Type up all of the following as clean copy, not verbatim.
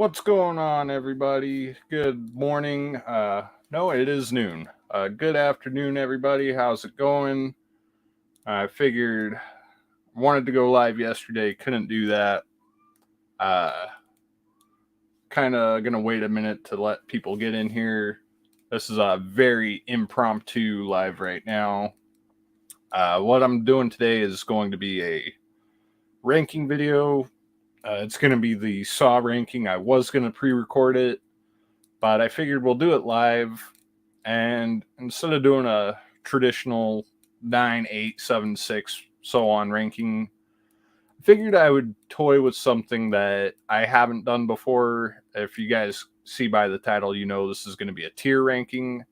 What's going on, everybody? Good morning. No, it is noon. Good afternoon, everybody. How's it going? I figured wanted to go live yesterday, couldn't do that. Uh, kind of gonna wait a minute to let people get in here. This is a very impromptu live right now. What I'm doing today is going to be a ranking video. It's going to be the Saw ranking. I was going to pre-record it, but I figured we'll do it live. And instead of doing a traditional 9, 8, 7, 6, so on ranking, I figured I would toy with something that I haven't done before. If you guys see by the title, you know this is going to be a tier ranking.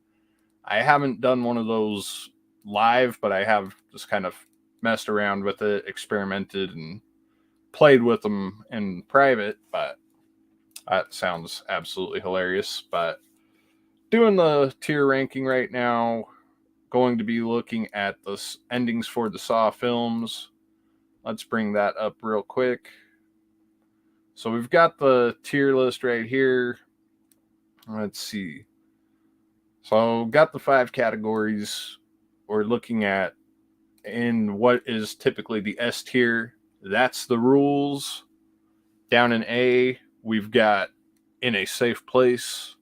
I haven't done one of those live, but I have just kind of messed around with it, experimented, and played with them in private. But that sounds absolutely hilarious. But doing the tier ranking right now, going to be looking at the endings for the Saw films. Let's bring that up real quick. So we've got the tier list right here. Let's see. So got the 5 categories we're looking at in what is typically the S tier. That's the rules. Down in A, we've got In a Safe Place.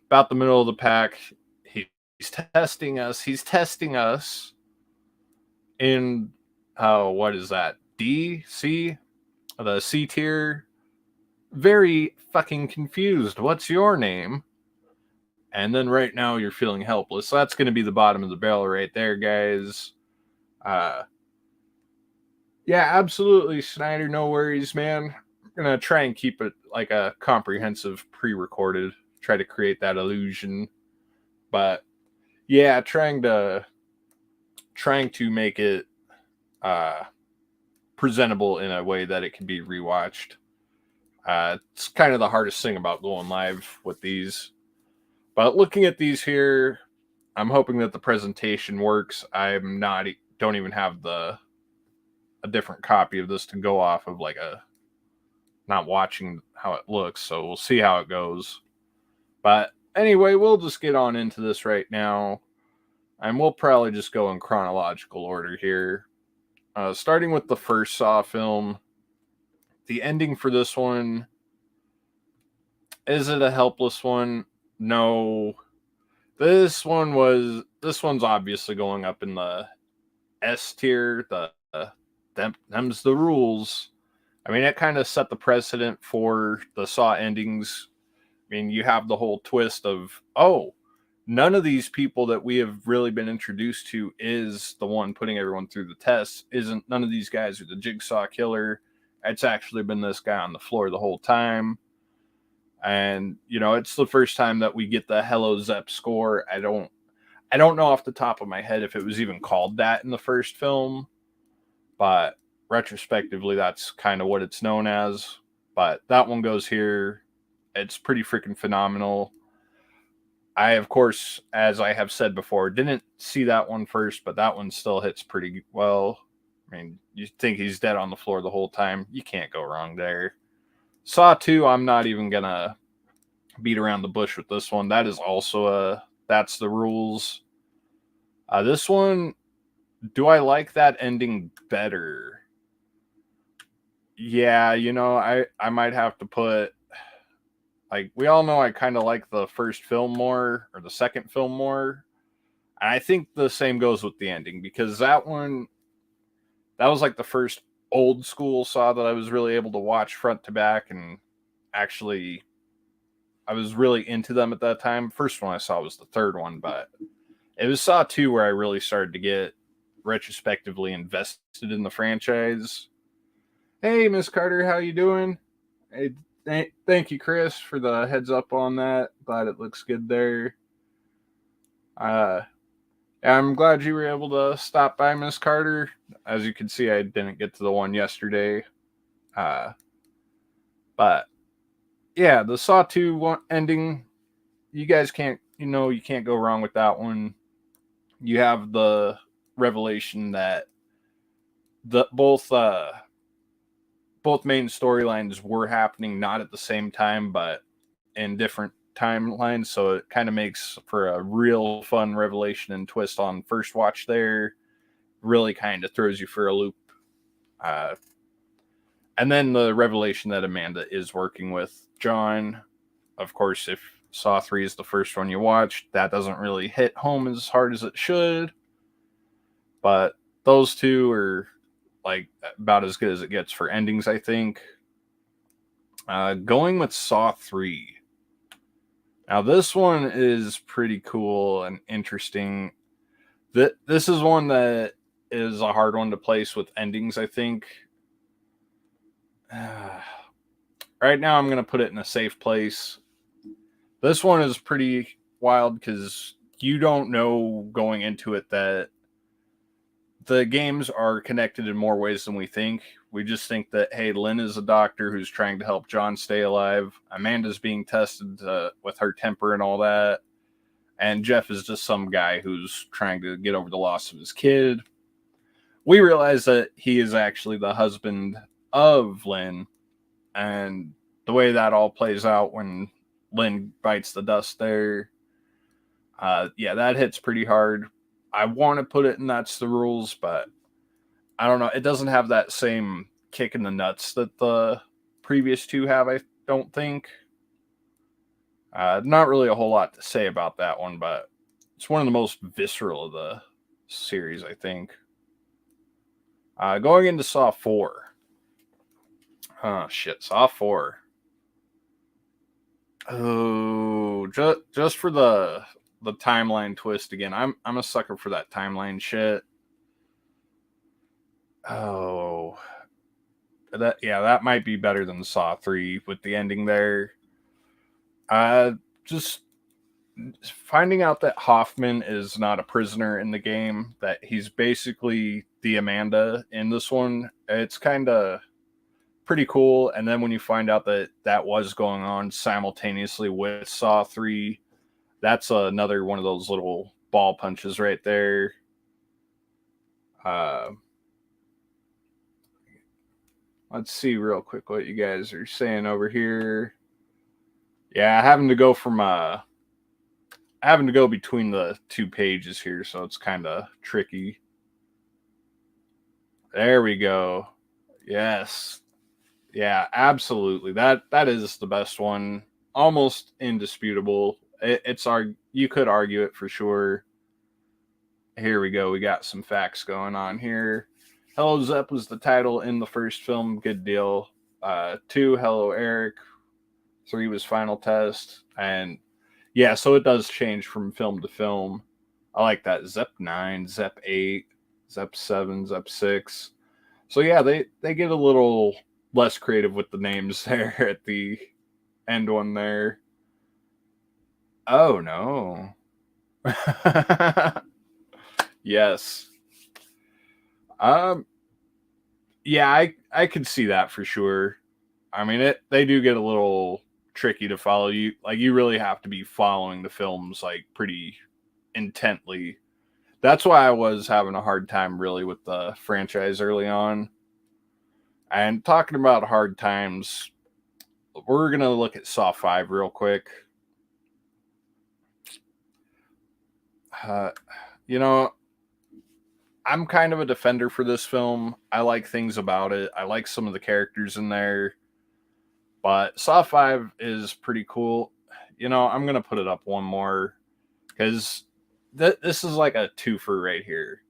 About the middle of the pack, he's testing us. He's testing us in, what is that? D? C? The C tier. Very fucking confused. What's your name? And then right now you're feeling helpless. So that's going to be the bottom of the barrel right there, guys. Yeah, absolutely, Snyder. No worries, man. I'm going to try and keep it like a comprehensive pre-recorded. Try to create that illusion. But yeah, trying to make it presentable in a way that it can be rewatched. It's kind of the hardest thing about going live with these. But looking at these here, I'm hoping that the presentation works. Don't even have a different copy of this to go off of, like not watching how it looks. So we'll see how it goes. But anyway, we'll just get on into this right now. And we'll probably just go in chronological order here. Starting with the first Saw film. The ending for this one, is it a helpless one? No. This one's obviously going up in the S tier. Them's the rules. I mean, it kind of set the precedent for the Saw endings. I mean, you have the whole twist of, oh, none of these people that we have really been introduced to is the one putting everyone through the tests. None of these guys are the Jigsaw killer. It's actually been this guy on the floor the whole time. And, it's the first time that we get the Hello Zep score. I don't know off the top of my head if it was even called that in the first film, but retrospectively, that's kind of what it's known as. But that one goes here. It's pretty freaking phenomenal. I, of course, as I have said before, didn't see that one first, but that one still hits pretty well. I mean, you think he's dead on the floor the whole time. You can't go wrong there. Saw 2, I'm not even going to beat around the bush with this one. That is also that's the rules. This one, do I like that ending better? Yeah, I might have to put, like, we all know I kind of like the first film more, or the second film more. And I think the same goes with the ending, because that was like the first old school Saw that I was really able to watch front to back, and actually I was really into them at that time. First one I saw was the third one, but it was Saw 2 where I really started to get retrospectively invested in the franchise. Hey, Miss Carter, how you doing? Hey, thank you, Chris, for the heads up on that. Glad it looks good there. I'm glad you were able to stop by, Miss Carter. As you can see, I didn't get to the one yesterday. But yeah, the Saw 2 ending, you guys can't go wrong with that one. You have the revelation that both both main storylines were happening not at the same time, but in different timelines. So it kind of makes for a real fun revelation and twist on first watch there. Really kind of throws you for a loop. And then the revelation that Amanda is working with John. Of course, if Saw 3 is the first one you watched, that doesn't really hit home as hard as it should. But those two are like about as good as it gets for endings, I think. Going with Saw 3. Now, this one is pretty cool and interesting. This is one that is a hard one to place with endings, I think. Right now, I'm going to put it in a safe place. This one is pretty wild because you don't know going into it that the games are connected in more ways than we think. We just think that, hey, Lynn is a doctor who's trying to help John stay alive. Amanda's being tested with her temper and all that. And Jeff is just some guy who's trying to get over the loss of his kid. We realize that he is actually the husband of Lynn. And the way that all plays out when Lynn bites the dust there, that hits pretty hard. I want to put it in That's the Rules, but I don't know. It doesn't have that same kick in the nuts that the previous two have, I don't think. Not really a whole lot to say about that one, but it's one of the most visceral of the series, I think. Going into Saw 4. Saw 4. Oh, just for the timeline twist again. I'm a sucker for that timeline shit. Oh, that might be better than Saw 3 with the ending there. Just finding out that Hoffman is not a prisoner in the game, that he's basically the Amanda in this one. It's kind of pretty cool. And then when you find out that that was going on simultaneously with Saw 3, that's another one of those little ball punches right there. Let's see real quick what you guys are saying over here. Yeah, having to go between the two pages here, so it's kind of tricky. There we go. Yes. Yeah, absolutely. That is the best one. Almost indisputable. You could argue it for sure. Here we go. We got some facts going on here. Hello Zep was the title in the first film. Good deal. 2, Hello Eric. 3 was Final Test. And yeah, so it does change from film to film. I like that. Zep 9, Zep 8, Zep 7, Zep 6. So yeah, they get a little less creative with the names there at the end one there. Oh no. Yes. Yeah, I could see that for sure. I mean, they do get a little tricky to follow. You really have to be following the films like pretty intently. That's why I was having a hard time really with the franchise early on. And talking about hard times, we're going to look at Saw 5 real quick. I'm kind of a defender for this film. I like things about it. I like some of the characters in there. But Saw 5 is pretty cool. I'm going to put it up one more because this is like a twofer right here.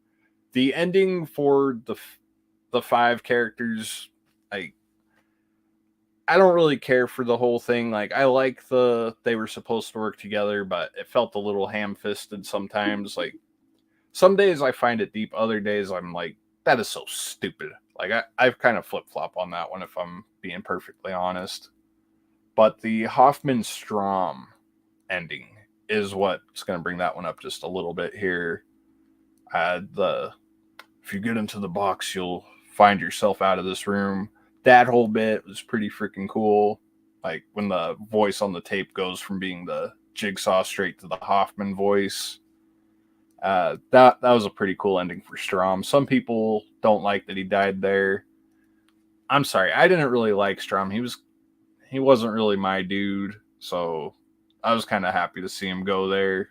The ending for the 5 characters, I don't really care for the whole thing. Like, I like they were supposed to work together, but it felt a little ham-fisted sometimes. Like, some days I find it deep. Other days I'm like, that is so stupid. Like, I've kind of flip-flop on that one, if I'm being perfectly honest. But the Hoffman-Strom ending is what's going to bring that one up just a little bit here. If you get into the box, you'll find yourself out of this room. That whole bit was pretty freaking cool. Like, when the voice on the tape goes from being the Jigsaw straight to the Hoffman voice. That was a pretty cool ending for Strom. Some people don't like that he died there. I'm sorry, I didn't really like Strum. He wasn't really my dude, so I was kind of happy to see him go there.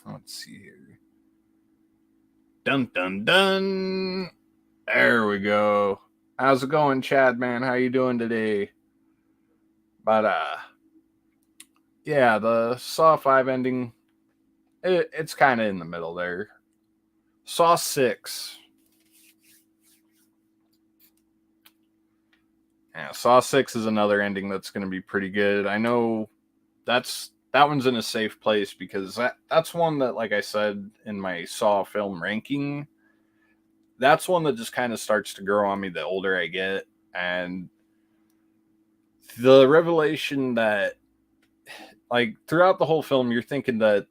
Let's see here. Dun dun dun. There we go. How's it going, Chad, man? How you doing today? But yeah, the Saw 5 ending, it's kind of in the middle there. Saw 6. Yeah, Saw 6 is another ending that's going to be pretty good. I know that one's in a safe place because that's one that, like I said in my Saw film ranking, that's one that just kind of starts to grow on me the older I get. And the revelation that, like, throughout the whole film, you're thinking that,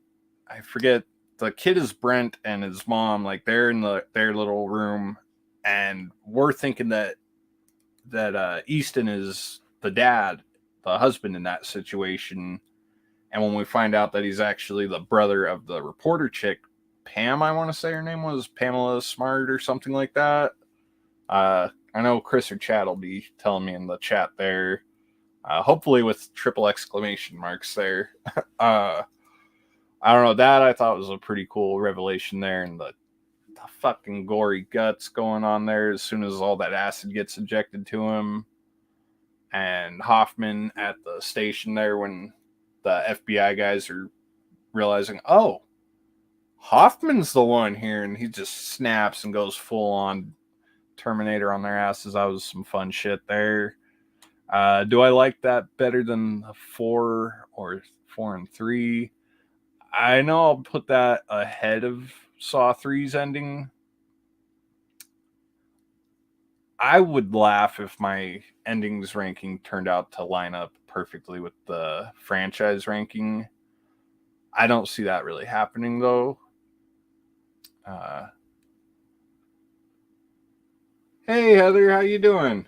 I forget, the kid is Brent and his mom, like, they're in their little room, and we're thinking that Easton is the dad, the husband in that situation. And when we find out that he's actually the brother of the reporter chick, Pam, I want to say her name was Pamela Smart or something like that. I know Chris or Chad will be telling me in the chat there. Hopefully with triple exclamation marks there. I don't know. That I thought was a pretty cool revelation there, and the fucking gory guts going on there as soon as all that acid gets injected to him. And Hoffman at the station there when the FBI guys are realizing, oh, Hoffman's the one here, and he just snaps and goes full on Terminator on their asses. That was some fun shit there. Do I like that better than 4 or 4 and 3? I know I'll put that ahead of Saw 3's ending. I would laugh if my endings ranking turned out to line up perfectly with the franchise ranking. I don't see that really happening, though. Hey, Heather, how you doing?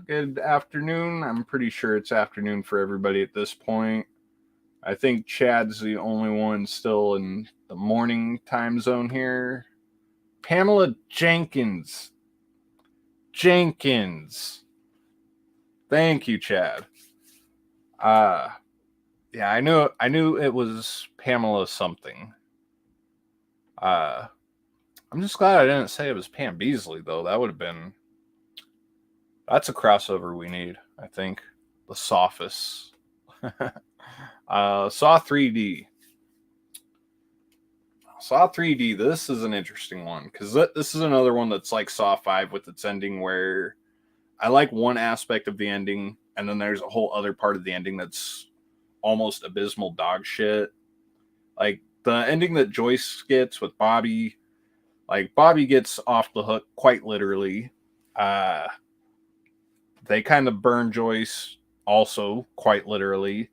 Good afternoon. I'm pretty sure it's afternoon for everybody at this point. I think Chad's the only one still in the morning time zone here. Pamela Jenkins. Thank you, Chad. Yeah, I knew it was Pamela something. I'm just glad I didn't say it was Pam Beasley though. That's a crossover we need, I think. The Sophist. Saw 3D. Saw 3D, this is an interesting one because this is another one that's like Saw 5 with its ending where I like one aspect of the ending and then there's a whole other part of the ending that's almost abysmal dog shit. Like the ending that Joyce gets with Bobby, like Bobby gets off the hook quite literally. They kind of burn Joyce also quite literally.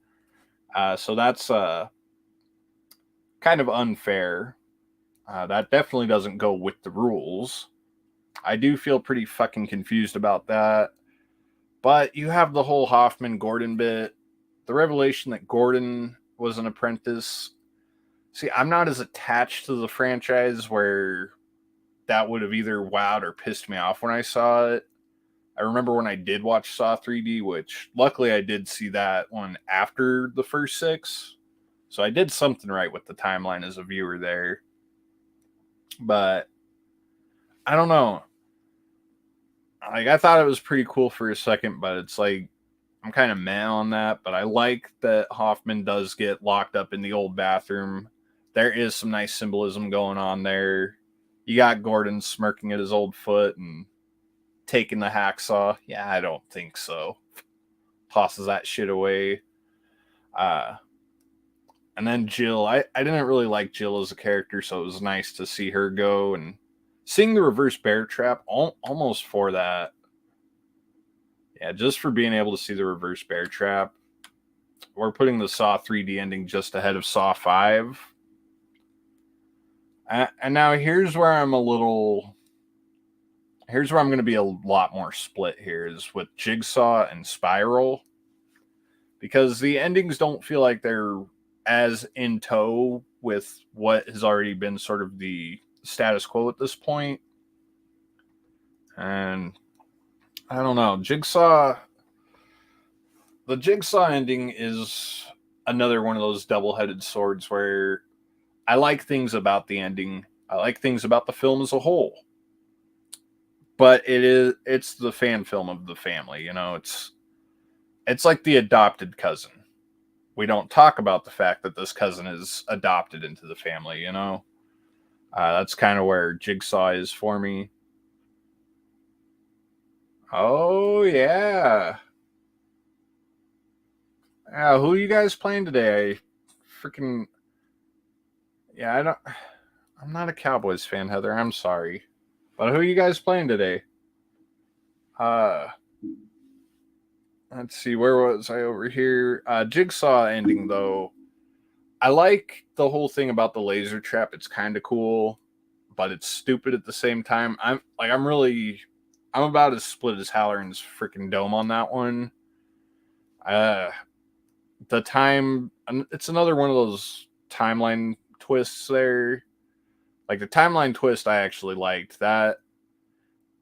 So that's kind of unfair. That definitely doesn't go with the rules. I do feel pretty fucking confused about that. But you have the whole Hoffman Gordon bit, the revelation that Gordon was an apprentice. See, I'm not as attached to the franchise where that would have either wowed or pissed me off when I saw it. I remember when I did watch Saw 3D, which luckily I did see that one after the first 6. So I did something right with the timeline as a viewer there. But I don't know. Like I thought it was pretty cool for a second, but it's like I'm kind of meh on that. But I like that Hoffman does get locked up in the old bathroom. There is some nice symbolism going on there. You got Gordon smirking at his old foot and taking the hacksaw. Yeah, I don't think so. Tosses that shit away. And then Jill, I didn't really like Jill as a character, so it was nice to see her go and seeing the reverse bear trap almost for that. Yeah, just for being able to see the reverse bear trap. We're putting the Saw 3D ending just ahead of Saw 5. And now here's where I'm going to be a lot more split here is with Jigsaw and Spiral. Because the endings don't feel like they're as in tow with what has already been sort of the status quo at this point. And I don't know. The Jigsaw ending is another one of those double-headed swords where I like things about the ending. I like things about the film as a whole. But it's the fan film of the family, it's like the adopted cousin. We don't talk about the fact that this cousin is adopted into the family. That's kind of where Jigsaw is for me. Oh yeah. Who are you guys playing today? Freaking yeah, I'm not a Cowboys fan, Heather. I'm sorry. But who are you guys playing today? Uh let's see, where was I over here? Jigsaw ending though. I like the whole thing about the laser trap. It's kind of cool, but it's stupid at the same time. I'm about as split as Halloran's freaking dome on that one. Uh, the time, it's another one of those timeline twists there. Like the timeline twist, I actually liked that.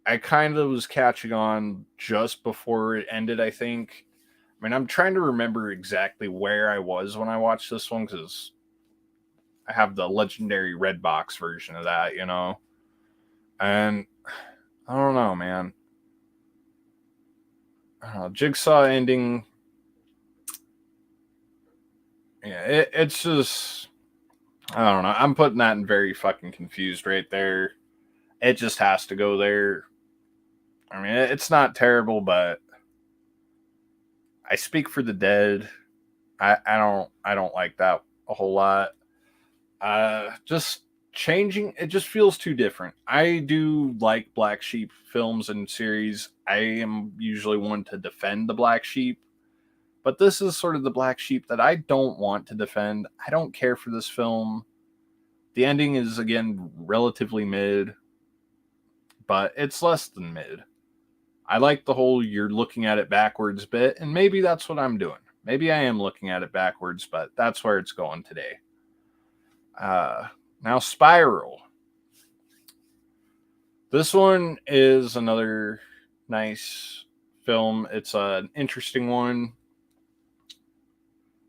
I kind of was catching on just before it ended, I think. I mean, I'm trying to remember exactly where I was when I watched this one because I have the legendary red box version of that. And I don't know, man. Jigsaw ending. Yeah, it's just I don't know. I'm putting that in very fucking confused right there. It just has to go there. I mean, it's not terrible, but I speak for the dead. I don't like that a whole lot. Just changing it just feels too different. I do like Black Sheep films and series. I am usually one to defend the Black Sheep, but this is sort of the Black Sheep that I don't want to defend. I don't care for this film. The ending is again relatively mid, but it's less than mid. I like the whole you're looking at it backwards bit, and maybe that's what I'm doing. Maybe I am looking at it backwards, but that's where it's going today. Now, Spiral. This one is another nice film. It's an interesting one.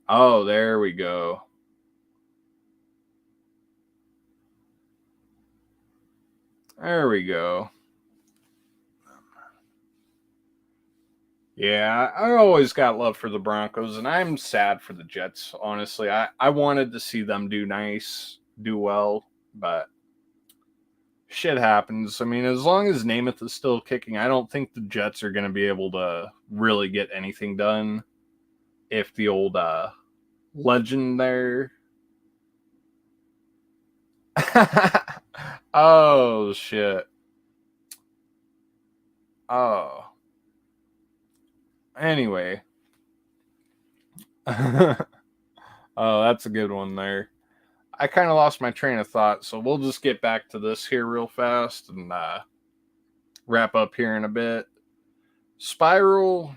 Oh, there we go. There we go. Yeah, I always got love for the Broncos, and I'm sad for the Jets, honestly. I wanted to see them do well, but shit happens. I mean, as long as Namath is still kicking, I don't think the Jets are going to be able to really get anything done if the old legend there. Oh, shit. Oh. Anyway. Oh, that's a good one there. I kind of lost my train of thought, so we'll just get back to this here real fast and wrap up here in a bit. Spiral.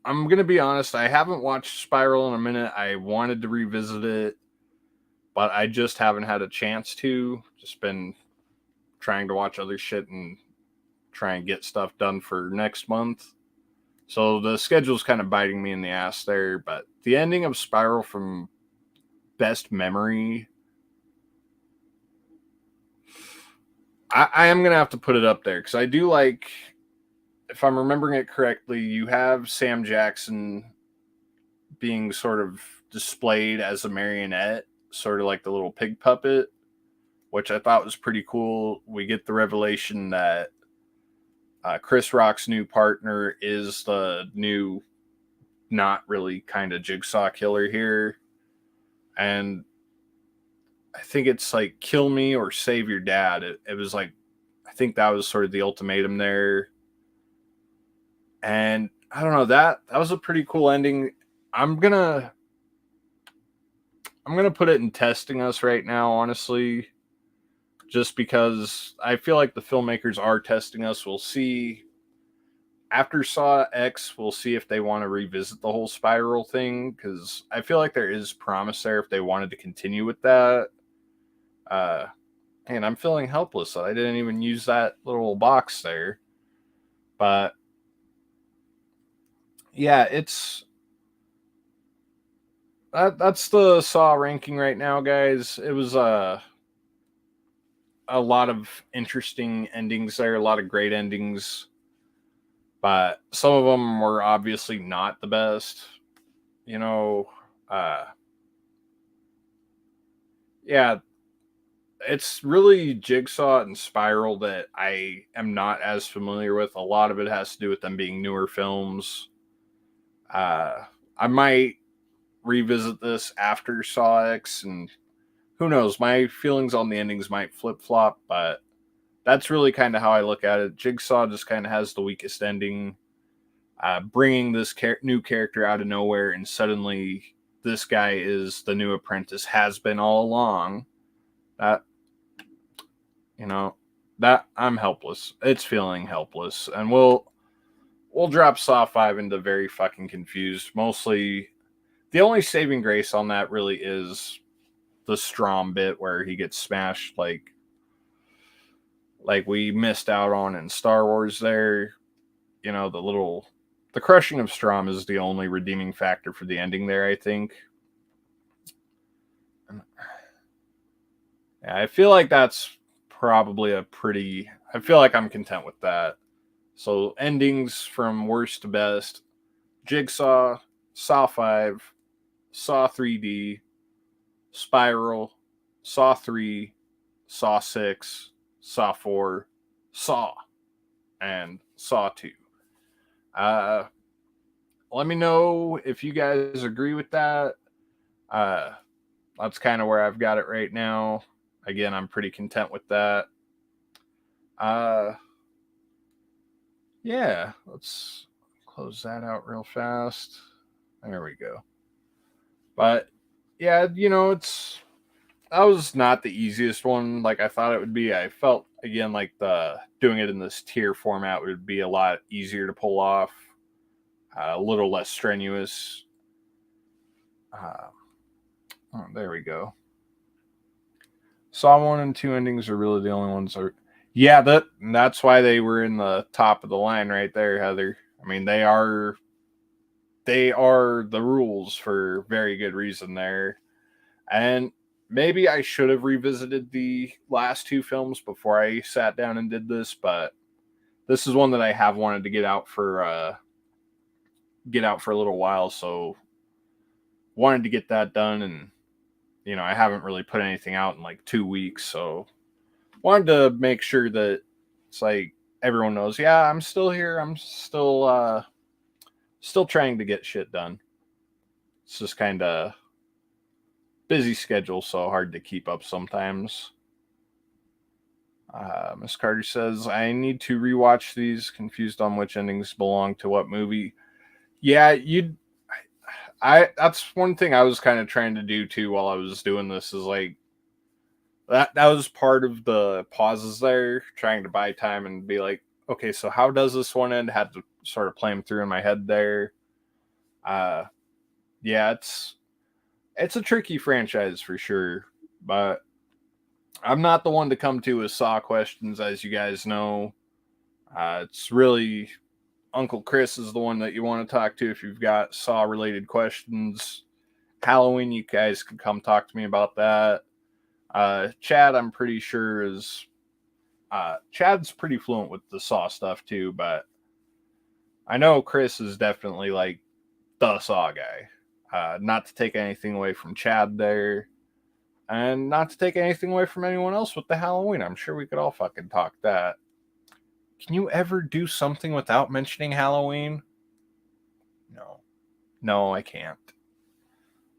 I'm going to be honest, I haven't watched Spiral in a minute. I wanted to revisit it, but I just haven't had a chance to. Just been trying to watch other shit and try and get stuff done for next month. So the schedule's kind of biting me in the ass there, but the ending of Spiral from best memory, I am going to have to put it up there because I do like, if I'm remembering it correctly, you have Sam Jackson being sort of displayed as a marionette, sort of like the little pig puppet, which I thought was pretty cool. We get the revelation that Chris Rock's new partner is the new, not really kind of jigsaw killer here. And I think it's like kill me or save your dad. It was like, I think that was sort of the ultimatum there. And I don't know, that was a pretty cool ending. I'm gonna put it in testing us right now, honestly, just because I feel like the filmmakers are testing us. We'll see after Saw X. We'll see if they want to revisit the whole Spiral thing because I feel like there is promise there if they wanted to continue with that. and I'm feeling helpless that I didn't even use that little box there. But yeah, that's the Saw ranking right now, guys. It was a lot of interesting endings there, a lot of great endings, but some of them were obviously not the best. You know, uh, yeah, it's really Jigsaw and Spiral that I am not as familiar with. A lot of it has to do with them being newer films. Uh, I might revisit this after Saw X, and who knows, my feelings on the endings might flip flop, but that's really kind of how I look at it. Jigsaw just kind of has the weakest ending, bringing this new character out of nowhere, and suddenly this guy is the new apprentice, has been all along. That, you know, that I'm helpless. It's feeling helpless, and we'll drop Saw 5 into very fucking confused. Mostly, the only saving grace on that really is the Strom bit where he gets smashed, like we missed out on in Star Wars there. You know, the crushing of Strom is the only redeeming factor for the ending there, I think. Yeah, I feel like that's probably I feel like I'm content with that. So endings from worst to best: Jigsaw, Saw 5, Saw 3D, Spiral, Saw 3, Saw 6, Saw 4, Saw, and Saw 2. Uh, Let me know if you guys agree with that. Uh, that's kind of where I've got it right now. Again, I'm pretty content with that. Uh, yeah, let's close that out real fast. There we go. But yeah, that was not the easiest one like I thought it would be. I felt again like the doing it in this tier format would be a lot easier to pull off, a little less strenuous. Uh, oh, there we go. Saw 1 and 2 endings are really the only ones. Yeah, that's why they were in the top of the line right there, Heather. I mean, they are the rules for very good reason there. And maybe I should have revisited the last two films before I sat down and did this, but this is one that I have wanted to get out for a little while, so wanted to get that done. And I haven't really put anything out in like 2 weeks, so wanted to make sure that it's like everyone knows, yeah, I'm still here. I'm still trying to get shit done. It's just kind of busy schedule, so hard to keep up sometimes. Miss Carter says, I need to rewatch these, confused on which endings belong to what movie. Yeah, that's one thing I was kind of trying to do too while I was doing this, is like that was part of the pauses there, trying to buy time and be like, okay, so how does this one end? Had to sort of play them through in my head there. Uh, yeah, it's a tricky franchise for sure, but I'm not the one to come to with Saw questions, as you guys know. It's really Uncle Chris is the one that you want to talk to if you've got Saw related questions. Halloween, you guys can come talk to me about that. Chad, I'm pretty sure is Chad's pretty fluent with the Saw stuff too, but I know Chris is definitely like the Saw guy. Not to take anything away from Chad there, and not to take anything away from anyone else with the Halloween. I'm sure we could all fucking talk that. Can you ever do something without mentioning Halloween? No. No, I can't.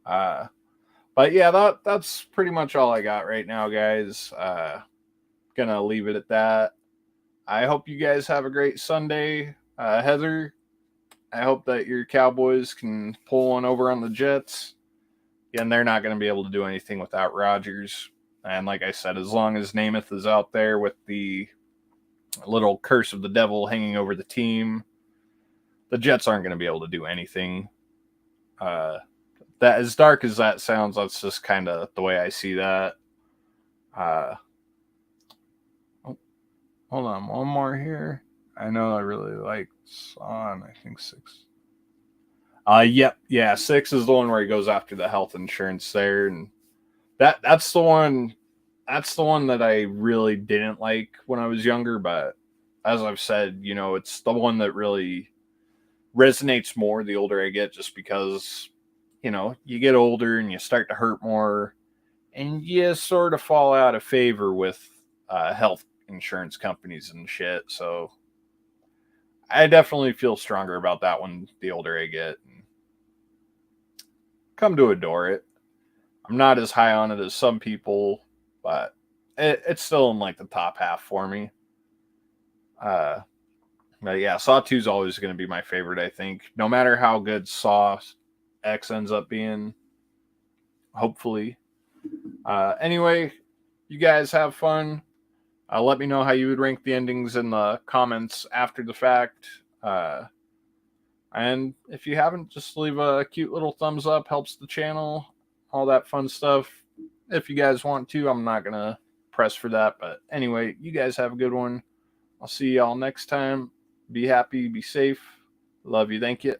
Uh, but yeah, that's pretty much all I got right now, guys. Gonna leave it at that. I hope you guys have a great Sunday. Heather, I hope that your Cowboys can pull one over on the Jets. And they're not going to be able to do anything without Rodgers. And like I said, as long as Namath is out there with the little curse of the devil hanging over the team, the Jets aren't going to be able to do anything. That, as dark as that sounds, that's just kind of the way I see that. hold on, one more here. I know I really like Son. I think 6. Yep, yeah, 6 is the one where he goes after the health insurance there, and that's the one. That's the one that I really didn't like when I was younger. But as I've said, it's the one that really resonates more the older I get, just because you get older and you start to hurt more, and you sort of fall out of favor with health insurance companies and shit. So I definitely feel stronger about that one the older I get, and come to adore it. I'm not as high on it as some people, but it's still in like the top half for me. Uh, but yeah, Saw 2 is always going to be my favorite, I think. No matter how good Saw X ends up being, hopefully. Anyway, you guys have fun. Let me know how you would rank the endings in the comments after the fact. And if you haven't, just leave a cute little thumbs up, helps the channel, all that fun stuff. If you guys want to, I'm not going to press for that. But anyway, you guys have a good one. I'll see y'all next time. Be happy, be safe. Love you. Thank you.